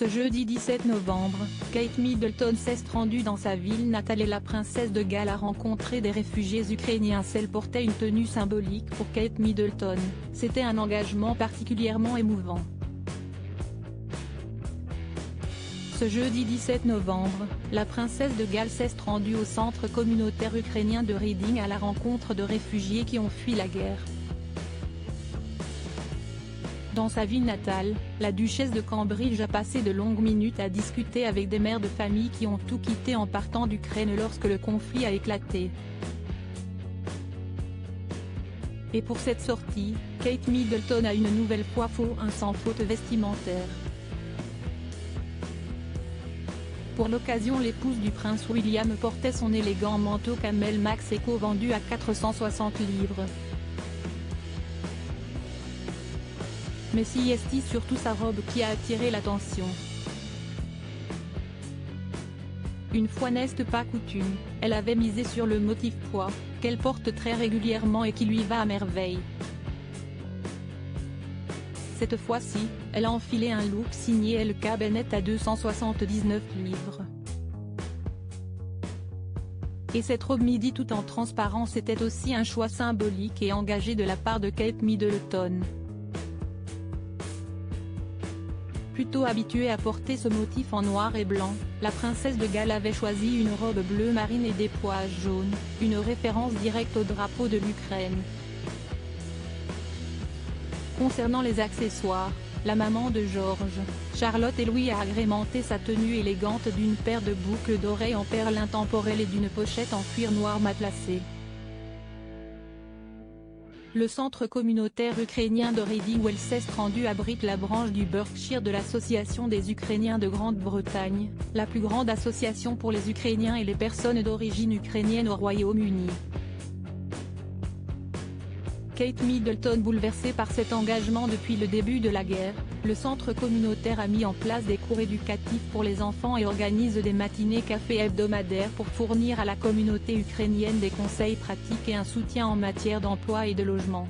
Ce jeudi 17 novembre, Kate Middleton s'est rendue dans sa ville natale et la princesse de Galles a rencontré des réfugiés ukrainiens. Celle portait une tenue symbolique pour Kate Middleton. C'était un engagement particulièrement émouvant. Ce jeudi 17 novembre, la princesse de Galles s'est rendue au centre communautaire ukrainien de Reading à la rencontre de réfugiés qui ont fui la guerre. Dans sa ville natale, la duchesse de Cambridge a passé de longues minutes à discuter avec des mères de famille qui ont tout quitté en partant d'Ukraine lorsque le conflit a éclaté. Et pour cette sortie, Kate Middleton a une nouvelle fois fait un sans faute vestimentaire. Pour l'occasion, l'épouse du prince William portait son élégant manteau Camel Max Eco vendu à 460 livres. Mais c'est surtout sa robe qui a attiré l'attention. Une fois n'est pas coutume, elle avait misé sur le motif pois, qu'elle porte très régulièrement et qui lui va à merveille. Cette fois-ci, elle a enfilé un look signé LK Bennett à 279 livres. Et cette robe midi tout en transparence était aussi un choix symbolique et engagé de la part de Kate Middleton. Plutôt habituée à porter ce motif en noir et blanc, la princesse de Galles avait choisi une robe bleue marine et des pois jaunes, une référence directe au drapeau de l'Ukraine. Concernant les accessoires, la maman de George, Charlotte et Louis a agrémenté sa tenue élégante d'une paire de boucles d'oreilles en perles intemporelles et d'une pochette en cuir noir matelassé. Le centre communautaire ukrainien de Reading où elle s'est rendue abrite la branche du Berkshire de l'Association des Ukrainiens de Grande-Bretagne, la plus grande association pour les Ukrainiens et les personnes d'origine ukrainienne au Royaume-Uni. Kate Middleton bouleversée par cet engagement depuis le début de la guerre, le centre communautaire a mis en place des cours éducatifs pour les enfants et organise des matinées café hebdomadaires pour fournir à la communauté ukrainienne des conseils pratiques et un soutien en matière d'emploi et de logement.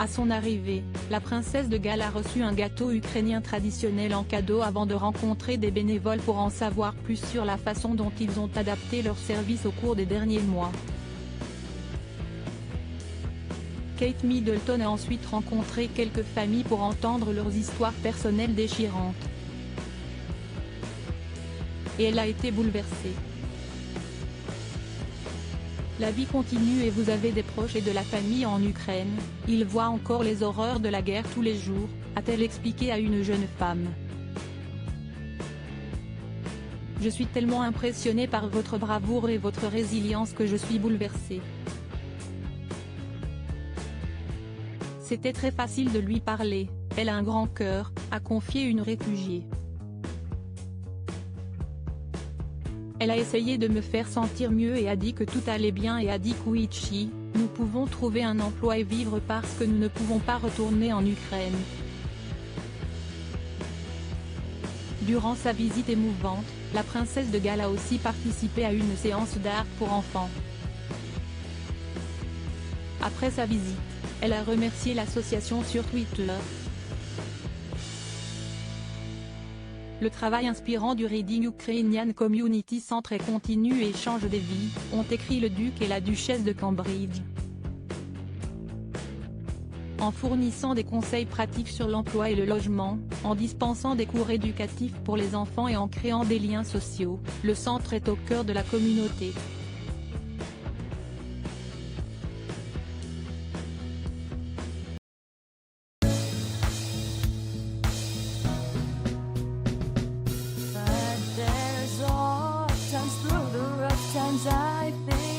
À son arrivée, la princesse de Galles a reçu un gâteau ukrainien traditionnel en cadeau avant de rencontrer des bénévoles pour en savoir plus sur la façon dont ils ont adapté leurs services au cours des derniers mois. Kate Middleton a ensuite rencontré quelques familles pour entendre leurs histoires personnelles déchirantes. Et elle a été bouleversée. La vie continue et vous avez des proches et de la famille en Ukraine, ils voient encore les horreurs de la guerre tous les jours, a-t-elle expliqué à une jeune femme. Je suis tellement impressionnée par votre bravoure et votre résilience que je suis bouleversée. C'était très facile de lui parler, elle a un grand cœur, a confié une réfugiée. Elle a essayé de me faire sentir mieux et a dit que tout allait bien et a dit qu'Ouichi, nous pouvons trouver un emploi et vivre parce que nous ne pouvons pas retourner en Ukraine. Durant sa visite émouvante, la princesse de Galles a aussi participé à une séance d'art pour enfants. Après sa visite, elle a remercié l'association sur Twitter. Le travail inspirant du Reading Ukrainian Community Center continue et change des vies, ont écrit le duc et la duchesse de Cambridge. En fournissant des conseils pratiques sur l'emploi et le logement, en dispensant des cours éducatifs pour les enfants et en créant des liens sociaux, le centre est au cœur de la communauté. Times I think